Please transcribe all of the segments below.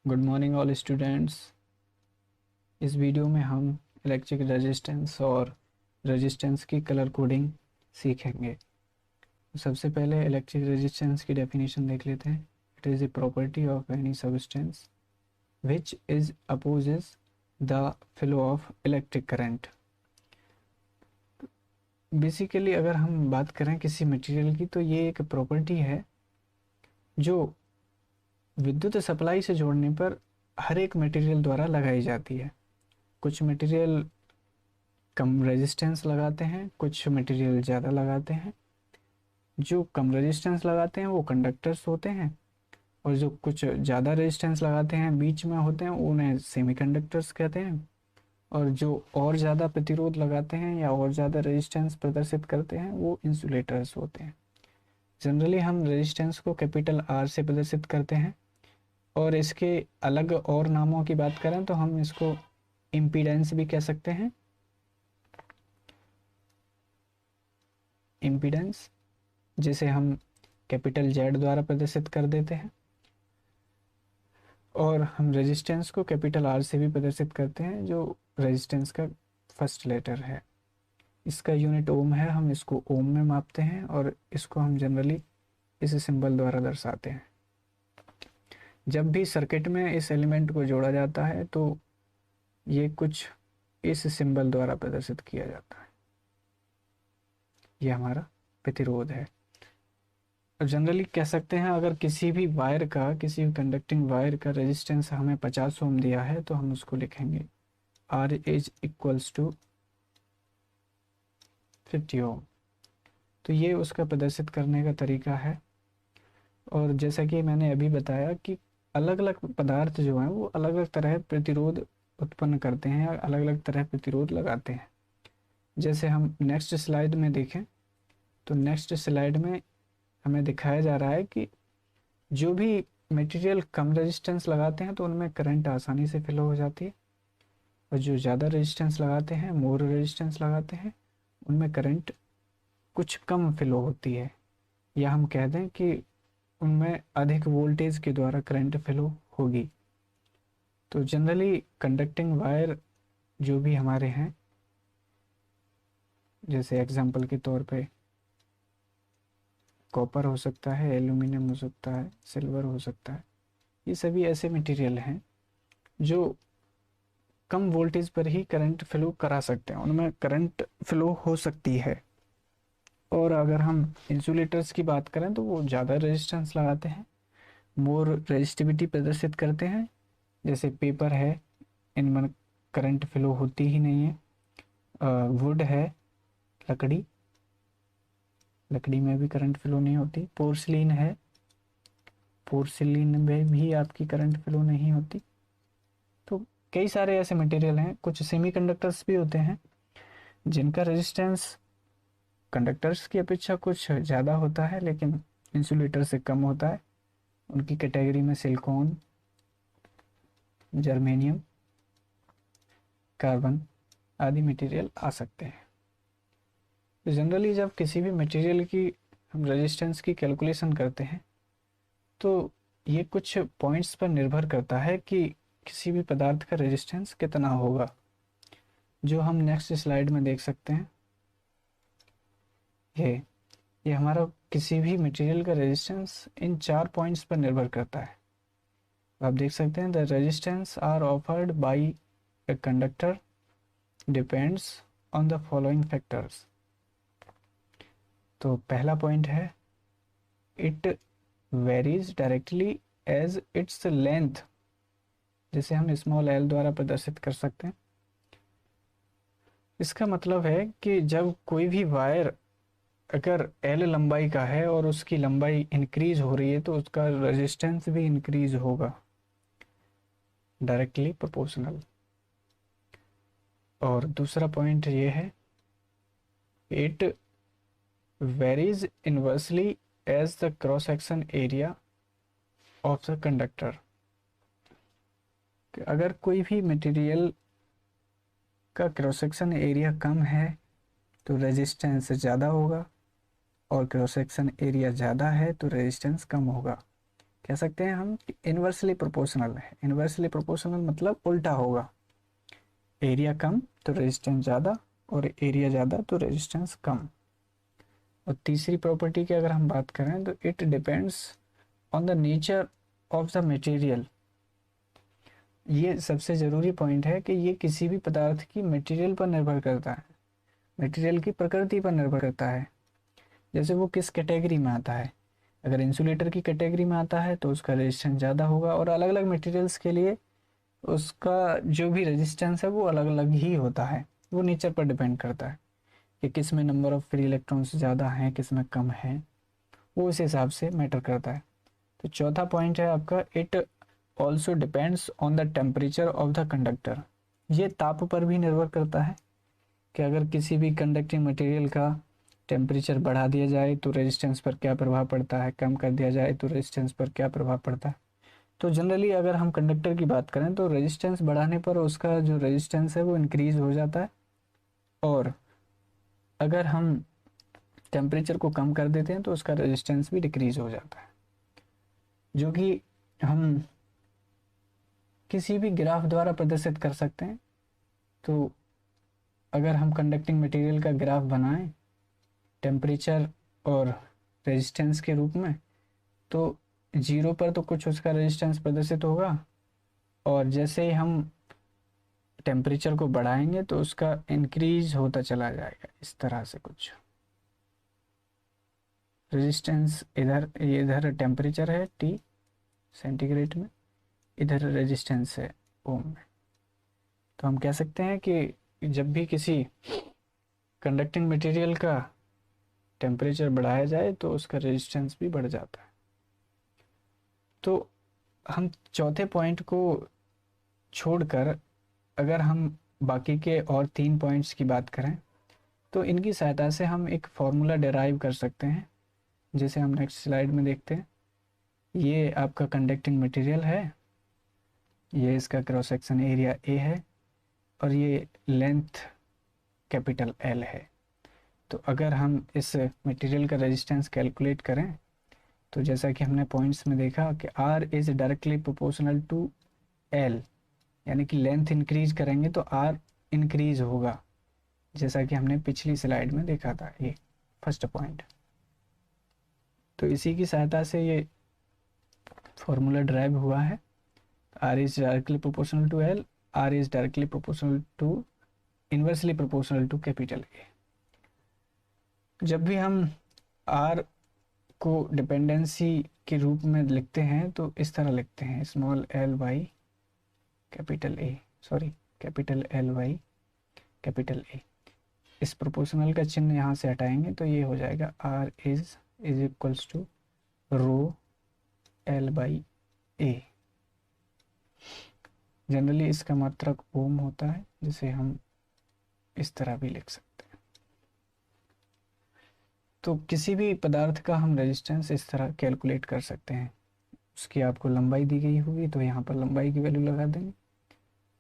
Good morning all students. इस video में हम इलेक्ट्रिक रेजिस्टेंस और रेजिस्टेंस की कलर कोडिंग सीखेंगे। सबसे पहले इलेक्ट्रिक रेजिस्टेंस की डेफिनेशन देख लेते हैं। It is a property of any substance which is opposes the flow of electric current. Basically अगर हम बात करें किसी मटेरियल की तो ये एक प्रॉपर्टी है जो विद्युत सप्लाई से जोड़ने पर हर एक मटेरियल द्वारा लगाई जाती है। कुछ मटेरियल कम रेजिस्टेंस लगाते हैं, कुछ मटेरियल ज़्यादा लगाते हैं। जो कम रेजिस्टेंस लगाते हैं वो कंडक्टर्स होते हैं, और जो कुछ ज़्यादा रेजिस्टेंस लगाते हैं बीच में होते हैं उन्हें सेमीकंडक्टर्स कहते हैं। और जो और ज़्यादा प्रतिरोध लगाते हैं या और ज़्यादा रेजिस्टेंस प्रदर्शित करते हैं वो इंसुलेटर्स होते हैं। जनरली हम रेजिस्टेंस को कैपिटल आर से प्रदर्शित करते हैं, और इसके अलग और नामों की बात करें तो हम इसको इम्पीडेंस भी कह सकते हैं। इम्पीडेंस जिसे हम कैपिटल जेड द्वारा प्रदर्शित कर देते हैं, और हम रेजिस्टेंस को कैपिटल आर से भी प्रदर्शित करते हैं जो रेजिस्टेंस का फर्स्ट लेटर है। इसका यूनिट ओम है, हम इसको ओम में मापते हैं और इसको हम जनरली इस सिंबल द्वारा दर्शाते हैं। जब भी सर्किट में इस एलिमेंट को जोड़ा जाता है तो ये कुछ इस सिंबल द्वारा प्रदर्शित किया जाता है। ये हमारा प्रतिरोध है। जनरली कह सकते हैं अगर किसी भी वायर का, किसी भी कंडक्टिंग वायर का रेजिस्टेंस हमें 50 ओम दिया है तो हम उसको लिखेंगे आर इज इक्वल्स टू 50 ओम। तो ये उसका प्रदर्शित करने का तरीका है। और जैसा कि मैंने अभी बताया कि अलग अलग पदार्थ जो हैं वो अलग अलग तरह प्रतिरोध उत्पन्न करते हैं या अलग अलग तरह प्रतिरोध लगाते हैं। जैसे हम नेक्स्ट स्लाइड में देखें तो नेक्स्ट स्लाइड में हमें दिखाया जा रहा है कि जो भी मटेरियल कम रेजिस्टेंस लगाते हैं तो उनमें करंट आसानी से फ्लो हो जाती है, और जो ज़्यादा रेजिस्टेंस लगाते हैं, मोर रेजिस्टेंस लगाते हैं, उनमें करंट कुछ कम फ्लो होती है, या हम कह दें कि उनमें अधिक वोल्टेज के द्वारा करंट फ्लो होगी। तो जनरली कंडक्टिंग वायर जो भी हमारे हैं, जैसे एग्जांपल के तौर पे कॉपर हो सकता है, एल्यूमिनियम हो सकता है, सिल्वर हो सकता है, ये सभी ऐसे मटेरियल हैं जो कम वोल्टेज पर ही करंट फ्लो करा सकते हैं, उनमें करंट फ्लो हो सकती है। और अगर हम इंसुलेटर्स की बात करें तो वो ज़्यादा रेजिस्टेंस लगाते हैं, मोर रेजिस्टिविटी प्रदर्शित करते हैं। जैसे पेपर है, इनमें करंट फ्लो होती ही नहीं है। वुड है, लकड़ी, लकड़ी में भी करंट फ्लो नहीं होती। पोर्सिलीन है, पोर्सिलीन में भी आपकी करंट फ्लो नहीं होती। तो कई सारे ऐसे मटेरियल हैं। कुछ सेमीकंडक्टर्स भी होते हैं जिनका रेजिस्टेंस कंडक्टर्स की अपेक्षा कुछ ज़्यादा होता है लेकिन इंसुलेटर से कम होता है। उनकी कैटेगरी में सिलिकॉन, जर्मेनियम, कार्बन आदि मटेरियल आ सकते हैं। तो जनरली जब किसी भी मटेरियल की हम रेजिस्टेंस की कैलकुलेशन करते हैं तो ये कुछ पॉइंट्स पर निर्भर करता है कि किसी भी पदार्थ का रेजिस्टेंस कितना होगा, जो हम नेक्स्ट स्लाइड में देख सकते हैं। ये हमारा किसी भी मटेरियल का रेजिस्टेंस इन 4 पॉइंट्स पर निर्भर करता है। आप देख सकते हैं the resistance are offered by a conductor depends on the following factors. तो पहला पॉइंट है it varies directly as its length, जिसे हम स्मॉल एल द्वारा प्रदर्शित कर सकते हैं। इसका मतलब है कि जब कोई भी वायर अगर एल लंबाई का है और उसकी लंबाई इंक्रीज हो रही है तो उसका रेजिस्टेंस भी इंक्रीज होगा, डायरेक्टली प्रोपोर्शनल। और दूसरा पॉइंट ये है it varies inversely as the cross section area of the conductor. अगर कोई भी मटेरियल का क्रॉस सेक्शन एरिया कम है तो रेजिस्टेंस ज़्यादा होगा, और क्रॉस सेक्शन एरिया ज़्यादा है तो रेजिस्टेंस कम होगा। कह सकते हैं हम इन्वर्सली प्रोपोर्शनल है। इन्वर्सली प्रोपोर्शनल मतलब उल्टा होगा, एरिया कम तो रेजिस्टेंस ज़्यादा, और एरिया ज़्यादा तो रेजिस्टेंस कम। और तीसरी प्रॉपर्टी की अगर हम बात करें तो it depends on the nature of the material. ये सबसे ज़रूरी पॉइंट है कि ये किसी भी पदार्थ की मटेरियल पर निर्भर करता है, मटेरियल की प्रकृति पर निर्भर करता है, जैसे वो किस कैटेगरी में आता है। अगर इंसुलेटर की कैटेगरी में आता है तो उसका रेजिस्टेंस ज़्यादा होगा, और अलग अलग मटेरियल्स के लिए उसका जो भी रेजिस्टेंस है वो अलग अलग ही होता है। वो नेचर पर डिपेंड करता है कि किस में नंबर ऑफ फ्री इलेक्ट्रॉन्स ज़्यादा हैं, किस में कम है, वो उस हिसाब से मैटर करता है। तो चौथा पॉइंट है आपका, it also depends on the temperature of the conductor. ये ताप पर भी निर्भर करता है कि अगर किसी भी कंडक्टिंग मटेरियल का टेम्परेचर बढ़ा दिया जाए तो रेजिस्टेंस पर क्या प्रभाव पड़ता है, कम कर दिया जाए तो रेजिस्टेंस पर क्या प्रभाव पड़ता है। तो जनरली अगर हम कंडक्टर की बात करें तो रेजिस्टेंस बढ़ाने पर उसका जो रेजिस्टेंस है वो इंक्रीज हो जाता है, और अगर हम टेम्परेचर को कम कर देते हैं तो उसका रेजिस्टेंस भी डिक्रीज हो जाता है, जो कि हम किसी भी ग्राफ द्वारा प्रदर्शित कर सकते हैं। तो अगर हम कंडक्टिंग मटेरियल का ग्राफ बनाएं टेम्परेचर और रेजिस्टेंस के रूप में, तो जीरो पर तो कुछ उसका रेजिस्टेंस प्रदर्शित होगा, और जैसे ही हम टेम्परेचर को बढ़ाएंगे तो उसका इंक्रीज होता चला जाएगा, इस तरह से कुछ। रेजिस्टेंस इधर टेम्परेचर है T सेंटीग्रेड में, इधर रेजिस्टेंस है ओम में। तो हम कह सकते हैं कि जब भी किसी कंडक्टिंग मटेरियल का टेम्परेचर बढ़ाया जाए तो उसका रेजिस्टेंस भी बढ़ जाता है। तो हम चौथे पॉइंट को छोड़कर अगर हम बाकी के और 3 पॉइंट्स की बात करें तो इनकी सहायता से हम एक फॉर्मूला डिराइव कर सकते हैं, जिसे हम नेक्स्ट स्लाइड में देखते हैं। ये आपका कंडक्टिंग मटेरियल है, ये इसका क्रॉस सेक्शन एरिया A है, और ये लेंथ कैपिटल L है। तो अगर हम इस मटेरियल का रेजिस्टेंस कैलकुलेट करें तो जैसा कि हमने पॉइंट्स में देखा कि R is directly proportional to L, यानी कि लेंथ इंक्रीज करेंगे तो R इंक्रीज होगा, जैसा कि हमने पिछली स्लाइड में देखा था। ये फर्स्ट पॉइंट। तो इसी की सहायता से ये फॉर्मूला ड्राइव हुआ है। R is directly proportional to L, R is directly proportional to inversely proportional to capital A। जब भी हम R को डिपेंडेंसी के रूप में लिखते हैं तो इस तरह लिखते हैं, small l by capital A, sorry capital L by capital A। इस प्रोपोर्शनल का चिन्ह यहाँ से हटाएंगे तो ये हो जाएगा R is equals to rho L by A। Generally इसका मात्रक ओम होता है, जिसे हम इस तरह भी लिख सकते हैं। तो किसी भी पदार्थ का हम रेजिस्टेंस इस तरह कैलकुलेट कर सकते हैं। उसकी आपको लंबाई दी गई होगी तो यहाँ पर लंबाई की वैल्यू लगा देंगे,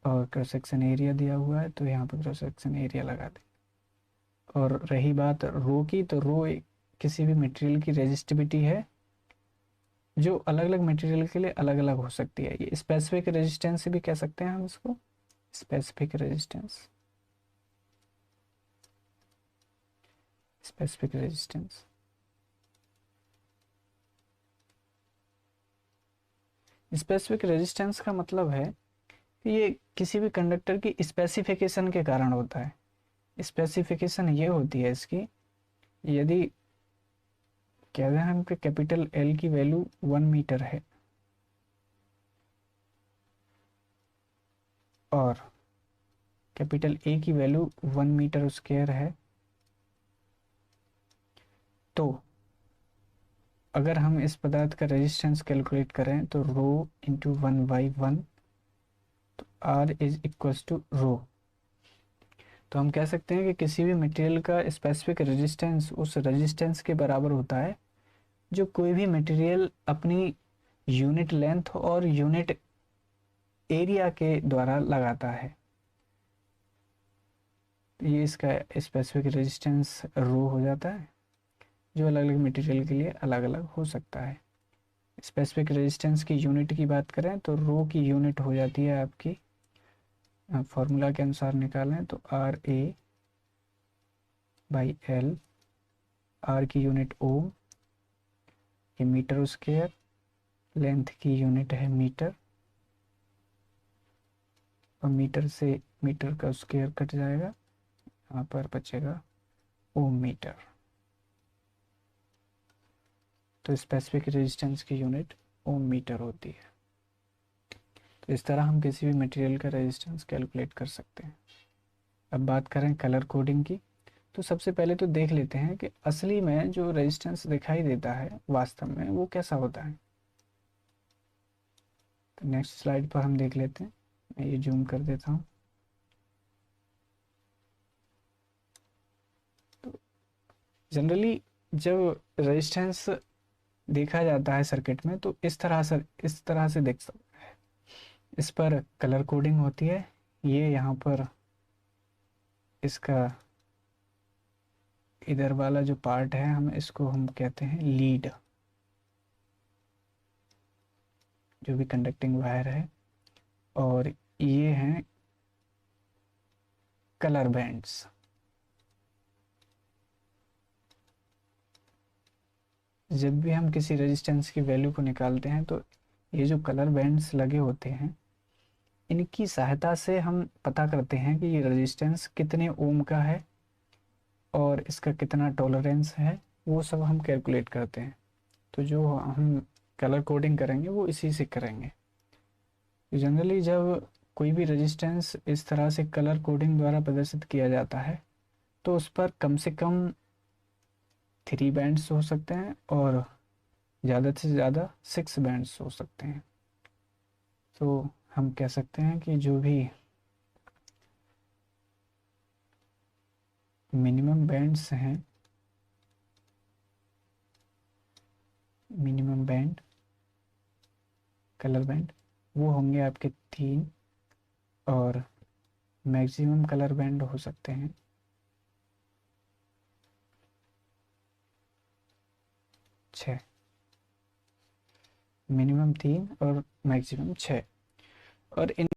और क्रॉस सेक्शन एरिया दिया हुआ है तो यहाँ पर क्रॉस सेक्शन एरिया लगा देंगे। और रही बात रो की, तो रो किसी भी मटेरियल की रेजिस्टिविटी है जो अलग अलग मटेरियल के लिए अलग अलग हो सकती है। ये स्पेसिफिक रेजिस्टेंस से भी कह सकते हैं हम इसको, specific resistance, specific resistance. Specific resistance का मतलब है कि ये किसी भी कंडक्टर की स्पेसिफिकेशन के कारण होता है। स्पेसिफिकेशन ये होती है इसकी, यदि कह रहे हैं हम कि कैपिटल L की वैल्यू 1 मीटर है और कैपिटल A की वैल्यू 1 मीटर स्क्वायर है, तो अगर हम इस पदार्थ का रेजिस्टेंस कैलकुलेट करें तो रो इंटू 1/1, तो R इज इक्वल्स टू रो। तो हम कह सकते हैं कि किसी भी मटेरियल का स्पेसिफिक रेजिस्टेंस उस रेजिस्टेंस के बराबर होता है जो कोई भी मटेरियल अपनी यूनिट लेंथ और यूनिट एरिया के द्वारा लगाता है। ये इसका स्पेसिफिक रेजिस्टेंस रो हो जाता है, जो अलग अलग मटेरियल के लिए अलग अलग हो सकता है। स्पेसिफिक रेजिस्टेंस की यूनिट की बात करें तो रो की यूनिट हो जाती है आपकी, फॉर्मूला के अनुसार निकालें तो आर ए बाई एल, आर की यूनिट ओम, ये मीटर स्क्वायर, लेंथ की यूनिट है मीटर, और मीटर से मीटर का स्क्वायर कट जाएगा, यहाँ पर बचेगा ओम मीटर। तो स्पेसिफिक रेजिस्टेंस की यूनिट ओम मीटर होती है। तो इस तरह हम किसी भी मटेरियल का रेजिस्टेंस कैलकुलेट कर सकते हैं। अब बात करें कलर कोडिंग की, तो सबसे पहले तो देख लेते हैं कि असली में जो रेजिस्टेंस दिखाई देता है वास्तव में वो कैसा होता है। तो नेक्स्ट स्लाइड पर हम देख लेते हैं, मैं ये जूम कर देता हूँ। तो जनरली जब रेजिस्टेंस देखा जाता है सर्किट में तो इस तरह से देख सकते हैं। इस पर कलर कोडिंग होती है, ये यहाँ पर इसका इधर वाला जो पार्ट है हम कहते हैं लीड, जो भी कंडक्टिंग वायर है, और ये हैं कलर बैंड्स। जब भी हम किसी रेजिस्टेंस की वैल्यू को निकालते हैं तो ये जो कलर बैंड्स लगे होते हैं इनकी सहायता से हम पता करते हैं कि ये रेजिस्टेंस कितने ओम का है और इसका कितना टॉलरेंस है, वो सब हम कैलकुलेट करते हैं। तो जो हम कलर कोडिंग करेंगे वो इसी से करेंगे। जनरली जब कोई भी रेजिस्टेंस इस तरह से कलर कोडिंग द्वारा प्रदर्शित किया जाता है तो उस पर कम से कम 3 बैंड्स हो सकते हैं और ज़्यादा से ज़्यादा 6 बैंड्स हो सकते हैं। तो हम कह सकते हैं कि जो भी मिनिमम बैंड्स हैं, मिनिमम बैंड कलर बैंड वो होंगे आपके 3, और मैक्सिमम कलर बैंड हो सकते हैं 6। मिनिमम 3 और मैक्सिमम 6, और इन